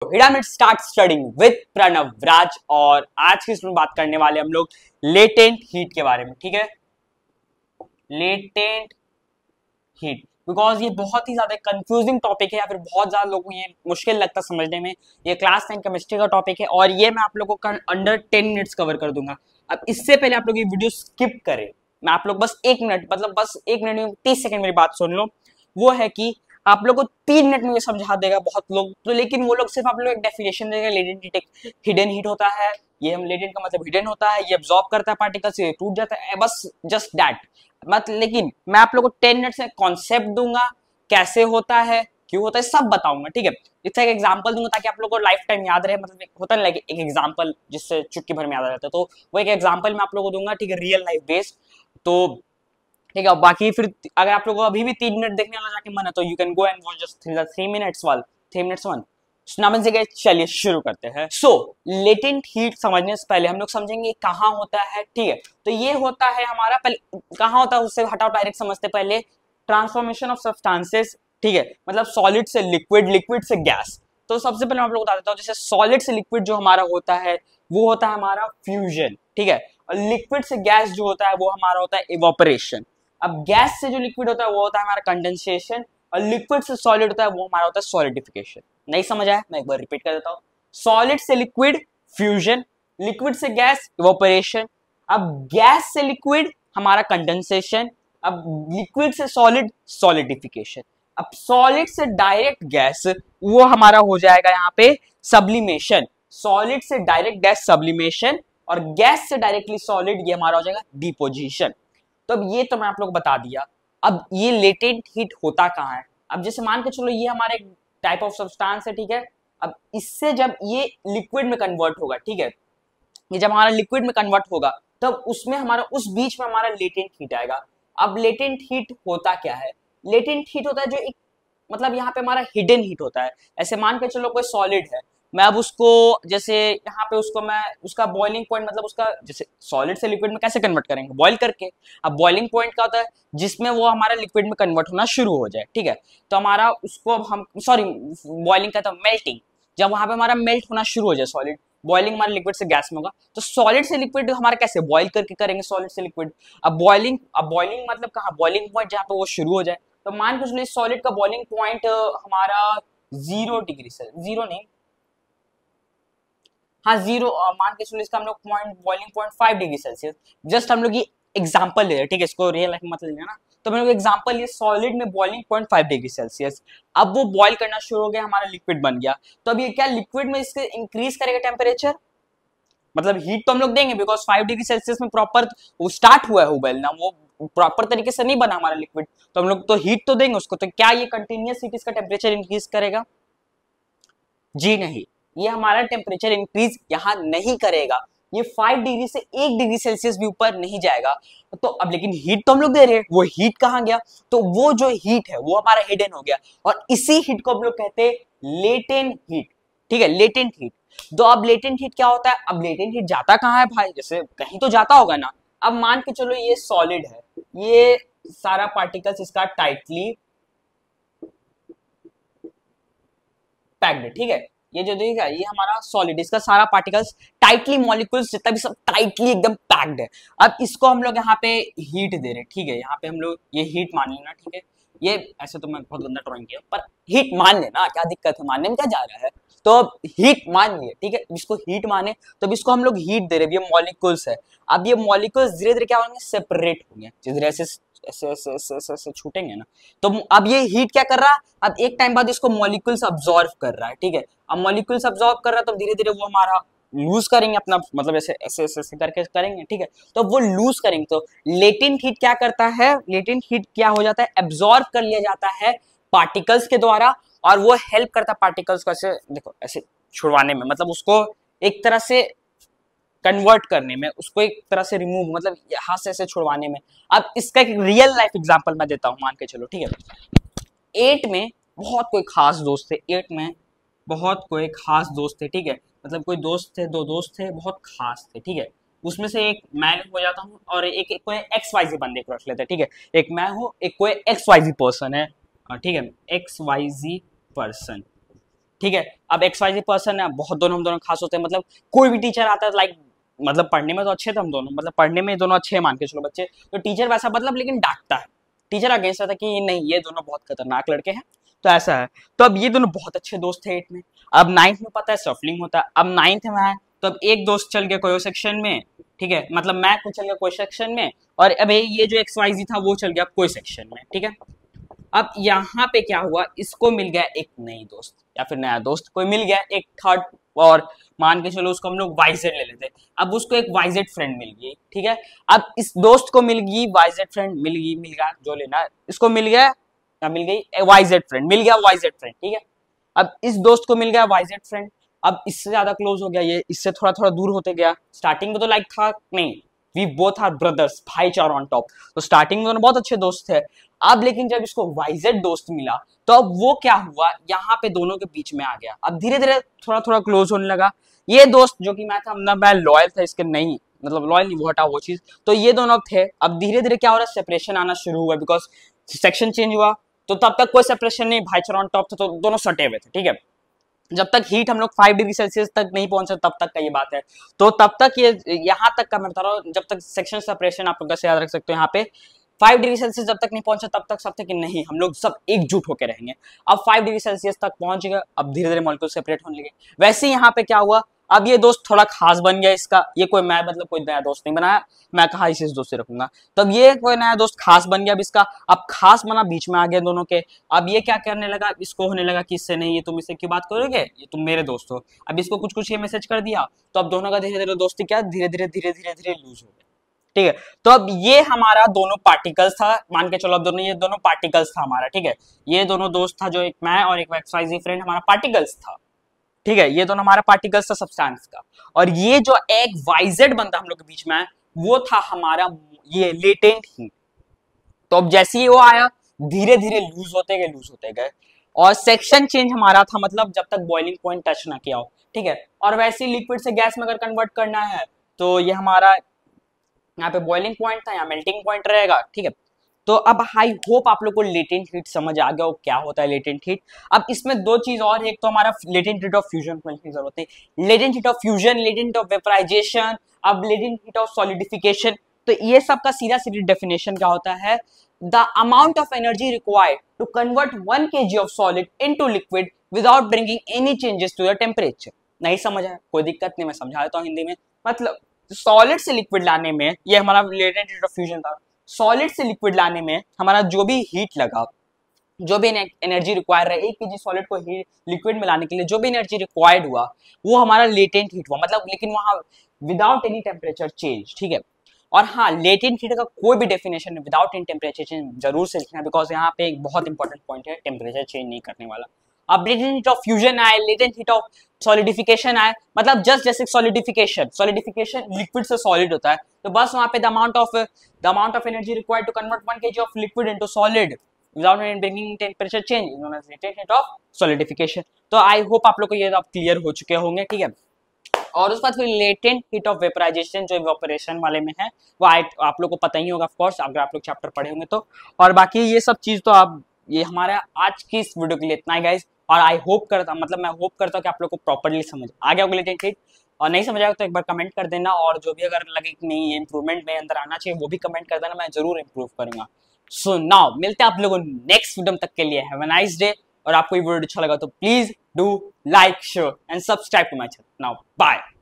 Pyramid start studying with Pranav Raj. और आज की इसमें बात करने वाले हम लोग लेटेंट हीट के बारे में। ठीक है, लेटेंट हीट, बिकॉज ये बहुत ही ज्यादा कंफ्यूजिंग टॉपिक है या फिर बहुत ज्यादा लोगों को ये मुश्किल लगता है समझने में। ये क्लास 10 केमिस्ट्री का टॉपिक है और ये मैं आप लोगों को अंडर 10 मिनट्स कवर कर दूंगा। अब इससे पहले आप लोग ये वीडियो स्किप करें, मैं आप लोग बस 1 मिनट, मतलब बस 1 मिनट में 30 सेकंड मेरी बात सुन लो। वो है कि आप लोग को 3 मिनट में ये समझा देगा बहुत लोग तो, लेकिन वो लोग सिर्फ आप लोग एक डेफिनेशन देगा। लेटेंट हीट एक हिडन हीट होता है, ये हम लेटेंट का मतलब हिडन होता है, ये अब्सॉर्ब करता है पार्टिकल्स, ये टूट जाता है, बस जस्ट दैट मत। लेकिन मैं आप लोग को 10 मिनट्स में कॉन्सेप्ट दूंगा, कैसे होता है, क्यों होता है, सब बताऊंगा। ठीक है, इसका एक एग्जांपल दूंगा ताकि आप लोग को लाइफ टाइम याद रहे। मतलब एक होता है ना एक एग्जांपल जिससे चुटकी भर में याद रहता है, तो वो एक एग्जांपल मैं आप लोगों को दूंगा। ठीक है, रियल लाइफ बेस्ड। तो ठीक है, बाकी फिर अगर आप लोगों को अभी भी 3 मिनट देखने वाला जाके मन है तो you can go and watch just 3 minutes वाल 3 मिनट्स वन। नाम से गए, चलिए शुरू करते हैं। सो लेटेंट हीट समझने से पहले हम लोग समझेंगे कहाँ होता है। ठीक है, तो ये होता है हमारा, पहले कहाँ होता है उससे हटाओ, डायरेक्ट समझते पहले ट्रांसफॉर्मेशन ऑफ सब्सटेंसेस। ठीक है, मतलब सॉलिड से लिक्विड, लिक्विड से गैस। तो सबसे पहले मैं आप लोग बता देता हूँ, जैसे सॉलिड से लिक्विड जो हमारा होता है वो होता है हमारा फ्यूजन। ठीक है, और लिक्विड से गैस जो होता है वो हमारा होता है इवोपरेशन। अब गैस से जो लिक्विड होता है वो होता है हमारा कंडेंसेशन, और लिक्विड से सॉलिड होता है वो हमारा होता है सॉलिडिफिकेशन। नहीं समझ आया, मैं एक बार रिपीट कर देता हूँ। सॉलिड से लिक्विड फ्यूजन, लिक्विड से गैस इवोपरेशन, अब गैस से लिक्विड हमारा कंडेंसेशन, अब लिक्विड से सॉलिड सॉलिडिफिकेशन, अब सॉलिड से डायरेक्ट गैस वो हमारा हो जाएगा यहाँ पे सब्लिमेशन। सॉलिड से डायरेक्ट गैस सब्लिमेशन, और गैस से डायरेक्टली सॉलिड ये हमारा हो जाएगा डिपोजिशन। तो अब ये तो मैं आप लोग बता दिया। अब ये लेटेंट हीट होता कहाँ है? अब जैसे मान के चलो ये हमारा एक टाइप ऑफ सब्सटेंस है। ठीक है, अब इससे जब ये लिक्विड में कन्वर्ट होगा, ठीक है, ये जब हमारा लिक्विड में कन्वर्ट होगा तब उसमें हमारा उस बीच में हमारा लेटेंट हीट आएगा। अब लेटेंट हीट होता क्या है? लेटेंट हीट होता है जो एक, मतलब यहाँ पे हमारा हिडन हीट होता है। ऐसे मान के चलो कोई सॉलिड है, मैं अब उसको जैसे यहाँ पे उसको मैं उसका बॉइलिंग पॉइंट, मतलब उसका जैसे सॉलिड से लिक्विड में कैसे कन्वर्ट करेंगे? बॉइल करके। अब बॉइलिंग पॉइंट क्या होता है? जिसमें वो हमारा लिक्विड में कन्वर्ट होना शुरू हो जाए। ठीक है, तो हमारा उसको अब हम सॉरी बॉइलिंग का था मेल्टिंग, जब वहां पे हमारा मेल्ट होना शुरू हो जाए सॉलिड, बॉइलिंग हमारे लिक्विड से गैस में होगा, तो सॉलिड से लिक्विड हमारा कैसे बॉइल करके करेंगे सॉलिड से लिक्विड। अब बॉइलिंग मतलब कहाँ? बॉइलिंग पॉइंट जहाँ पे वो शुरू हो जाए। तो मान के चलिए सॉलिड का बॉइलिंग पॉइंट हमारा 0 डिग्री से, जीरो नहीं, हाँ 0, मान के चलिए इसका हम लोग point boiling point 5 degree Celsius. Just हम लोग ये एग्जांपल ले रहे हैं, ठीक है, इसको रियल लाइफ में मत लेना ना। तो हम लोग एग्जांपल ये सॉलिड में बॉइलिंग पॉइंट 5 डिग्री सेल्सियस। अब वो बॉइल करना शुरू हो गया, हमारा लिक्विड बन गया। तो अब ये क्या लिक्विड में इसके इंक्रीज करेगा टेम्परेचर, मतलब हीट तो हम लोग देंगे बिकॉज 5 डिग्री सेल्सियस में प्रॉपर वो स्टार्ट हुआ है उबलना, वो प्रॉपर तरीके से नहीं बना हमारा लिक्विड, तो हम लोग तो हीट तो देंगे उसको। तो क्या ये कंटिन्यूस हीट इसका टेम्परेचर इंक्रीज करेगा? जी नहीं, ये हमारा टेम्परेचर इंक्रीज यहाँ नहीं करेगा। ये 5 डिग्री से 1 डिग्री सेल्सियस भी ऊपर नहीं जाएगा। तो अब लेकिन हीट तो हम लोग दे रहे हैं, वो हीट कहाँ गया? तो वो जो हीट है वो हमारा हिडन हो गया, और इसी हीट को हम लोग कहते हैं लेटेंट हीट। ठीक है, लेटेंट हीट। तो अब लेटेंट हीट क्या होता है? अब लेटेंट हीट जाता कहाँ है भाई? जैसे कहीं तो जाता होगा ना। अब मान के चलो ये सॉलिड है, ये सारा पार्टिकल्स इसका टाइटली पैक्ड। ठीक है, ये जो देखिएगा ये हमारा सॉलिड, इसका सारा पार्टिकल्स टाइटली, मॉलिक्यूल्स जितना भी सब टाइटली एकदम पैक्ड है। अब इसको हम लोग यहाँ पे हीट दे रहे हैं। ठीक है, यहाँ पे हम लोग ये हीट मान लेना। ठीक है, ये ऐसे तो मैं बहुत गंदा ड्राइंग किया, पर हीट मान लेना, क्या दिक्कत है, मानने में क्या जा रहा है? तो अब हीट मान लिए, ठीक है, इसको हीट माने तो अब इसको हम लोग हीट दे रहे हैं। ये मॉलिक्यूल्स है, अब ये मॉलिक्यूल्स धीरे धीरे क्या होंगे? सेपरेट होंगे, जिस तरह से ऐसे ऐसे ऐसे ऐसे ऐसे छूटेंगे ना। तो अब ये हीट क्या कर रहा है? अब एक टाइम बाद इसको मॉलिक्यूल्स अब्सॉर्ब कर रहा है। ठीक है, अब मॉलिक्यूल्स अब्सॉर्ब कर रहा है तो धीरे धीरे वो हमारा लूज करेंगे अपना, मतलब ऐसे ऐसे ऐसे ऐसे करके करेंगे। ठीक है, तो वो लूज करेंगे। तो लेटेंट हीट क्या करता है? लेटेंट हीट क्या हो जाता है? एब्सॉर्ब कर लिया जाता है पार्टिकल्स के द्वारा, और वो हेल्प करता है पार्टिकल्स को ऐसे देखो ऐसे छुड़वाने में, मतलब उसको एक तरह से कन्वर्ट करने में, उसको एक तरह से रिमूव, मतलब यहाँ से ऐसे छुड़वाने में। अब इसका एक रियल लाइफ एग्जांपल मैं देता हूँ, मान के चलो। ठीक है, 8 में बहुत कोई खास दोस्त थे, 8 में बहुत कोई खास दोस्त थे। ठीक है, मतलब कोई दोस्त थे, 2 दोस्त थे, बहुत खास थे। ठीक है, उसमें से एक मैं हो जाता हूँ और एक कोई XYZ बंदे को रख लेते हैं। ठीक है, एक मैं हूँ, एक कोई XYZ पर्सन है। ठीक है, XYZ पर्सन। ठीक है। अब XYZ पर्सन है, बहुत दोनों हम दोनों खास होते हैं, मतलब कोई भी टीचर आता है लाइक मतलब पढ़ने में तो अच्छे थे हम दोनों, मतलब पढ़ने में दोनों अच्छे मान के चलो बच्चे, तो टीचर वैसा मतलब लेकिन डांटता है, टीचर अगेंस्ट रहता है कि नहीं ये दोनों बहुत खतरनाक लड़के हैं, तो ऐसा है। तो अब ये दोनों बहुत अच्छे दोस्त थे 8 में। अब 9th में पता है सफलिंग होता है, अब 9th में है तो अब एक दोस्त चल गया कोई सेक्शन में, ठीक है, मतलब मैं को चल गया कोई सेक्शन में, और अब ये जो XYZ था वो चल गया कोई सेक्शन में, ठीक है। अब यहाँ पे क्या हुआ, इसको मिल गया एक नई दोस्त या फिर नया दोस्त कोई मिल गया, एक थर्ड, और मान के चलो उसको हम लोग YZ ले लेते। अब उसको एक YZ फ्रेंड मिल गई, ठीक है। अब इस दोस्त को मिल गई YZ फ्रेंड, मिल गया जो लेना है, इसको मिल गया मिल गई YZ फ्रेंड, मिल गया YZ फ्रेंड, ठीक है। अब इस दोस्त को मिल गया YZ फ्रेंड, अब इससे ज्यादा क्लोज हो गया, ये इससे थोड़ा थोड़ा दूर होते गया। स्टार्टिंग में तो लाइक था नहीं, वी बोथ आर ब्रदर्स, भाईचारा ऑन टॉप, तो स्टार्टिंग में दोनों बहुत अच्छे दोस्त थे। अब लेकिन जब इसको YZ दोस्त मिला तो अब वो क्या हुआ, यहाँ पे दोनों के बीच में आ गया, अब धीरे धीरे थोड़ा थोड़ा क्लोज होने लगा। ये दोस्त जो कि मैं था, मैं लॉयल था इसके, नहीं मतलब लॉयल नहीं, वो हटा वो चीज, तो ये दोनों अब थे। अब धीरे धीरे क्या हो रहा है, सेपरेशन आना शुरू हुआ, बिकॉज सेक्शन चेंज हुआ, तो तब तक कोई सेपरेशन नहीं, भाईचारा ऑन टॉप था, तो दोनों सटे हुए थे, ठीक है। जब तक हीट हम लोग 5 डिग्री सेल्सियस तक नहीं पहुंचे तब तक का ये बात है, तो तब तक ये यहाँ तक का मैं बता रहा हूँ, जब तक सेक्शन सेपरेशन आप लोग कैसे याद रख सकते हो, यहाँ पे 5 डिग्री सेल्सियस जब तक नहीं पहुंचा तब तक सब तक कि नहीं हम लोग सब एकजुट होकर रहेंगे। अब 5 डिग्री सेल्सियस तक पहुंच गए, अब धीरे धीरे मॉलिक्यूल सेपरेट होने लगे। वैसे ही यहाँ पे क्या हुआ, अब ये दोस्त थोड़ा खास बन गया इसका, ये कोई मैं मतलब कोई नया दोस्त नहीं बनाया, मैं कहा इसे इस दोस्त से रखूंगा, तब ये कोई नया दोस्त खास बन गया अब इसका, अब खास बना बीच में आ गया दोनों के। अब ये क्या करने लगा, इसको होने लगा कि इससे नहीं, ये तुम इससे क्यों बात करोगे, ये तुम मेरे दोस्त हो। अब इसको कुछ कुछ ये मैसेज कर दिया, तो अब दोनों का धीरे धीरे दोस्ती क्या धीरे धीरे लूज हो गया, ठीक है। तो अब ये हमारा दोनों पार्टिकल्स था, मान के चलो अब दोनों ये दोनों पार्टिकल्स था हमारा, ठीक है। ये दोनों दोस्त था, जो एक मैं और एक XYZ फ्रेंड हमारा पार्टिकल्स था, ठीक है। ये दोनों हमारा पार्टिकल्स था सब्सटेंस का, और ये जो एक YZ बनता हम लोग के बीच में है वो था हमारा ये लेटेंट हीट। तो अब जैसे ही वो आया धीरे धीरे लूज होते गए, और सेक्शन चेंज हमारा था, मतलब जब तक बॉइलिंग पॉइंट टच ना किया हो, ठीक है। और वैसे ही लिक्विड से गैस में अगर कन्वर्ट करना है तो ये हमारा यहाँ पे बॉइलिंग पॉइंट था, यहाँ मेल्टिंग पॉइंट रहेगा, ठीक है। तो अब आई होप आप लोग को लेटेंट हीट समझ आ गया हो क्या होता है लेटेंट हीट। अब इसमें दो चीज और, एक तो हमारा लेटेंट हीट ऑफ फ्यूजन समझने की जरूरत है, latent heat of fusion, latent of vaporization, अब लेटेंट हीट ऑफ सॉलिडिफिकेशन। तो ये सब का सीधा सीधी डेफिनेशन क्या होता है, the amount of energy required to convert 1 kg of solid into liquid without bringing any changes to the temperature. नहीं समझ आया, कोई दिक्कत नहीं, मैं समझा देता हूँ हिंदी में। मतलब सॉलिड से लिक्विड लाने में, ये हमारा लेटेंट हीट ऑफ फ्यूजन था, सॉलिड से लिक्विड लाने में हमारा जो भी हीट लगा, जो भी एनर्जी रिक्वायर है 1 kg सॉलिड को लिक्विड में लाने के लिए जो भी एनर्जी रिक्वायर्ड हुआ वो हमारा लेटेंट हीट हुआ, मतलब लेकिन वहां विदाउट एनी टेम्परेचर चेंज, ठीक है। और हाँ, लेटेंट हीट का कोई भी definition without any temperature change जरूर से लिखना, बिकॉज यहाँ पे एक बहुत इंपॉर्टेंट पॉइंट है, टेम्परेचर चेंज नहीं करने वाला। अब लेटेंट हीट ऑफ फ्यूजन आए, लेटेंट हीट ऑफ सॉलिडिफिकेशन आए, मतलब जस्ट जैसे सॉलिडिफिकेशन लिक्विड से सॉलिड होता है, तो बस वहां पे the amount of energy required to convert 1 kg of liquid into solid without bringing temperature change is known as latent heat of solidification. तो आई होप आप लोग को ये अब क्लियर हो चुके होंगे, ठीक है। और उसके बाद फिर लेटेंट हीट ऑफ वेपराइजेशन जो इवेपोरेशन वाले में है, वो आप लोग को पता ही होगा ऑफ कोर्स, अगर आप लोग चैप्टर पढ़े होंगे तो। और बाकी ये सब चीज तो आप, ये हमारा आज की इस वीडियो के लिए इतना ही गाइस, और आई होप करता मतलब मैं होप करता हूँ कि आप लोग को प्रॉपर्ली समझ आ गया होगा लेटेंट हीट, और नहीं समझ आएगा तो एक बार कमेंट कर देना, और जो भी अगर लगे कि नहीं इंप्रूवमेंट में अंदर आना चाहिए वो भी कमेंट कर देना, मैं जरूर इंप्रूव करूंगा। सो नाउ मिलते हैं आप लोगों नेक्स्ट वीडियो तक के लिए, हैव अ नाइस डे। और आपको ये वीडियो अच्छा लगा तो please do like share and subscribe to my channel. Now bye.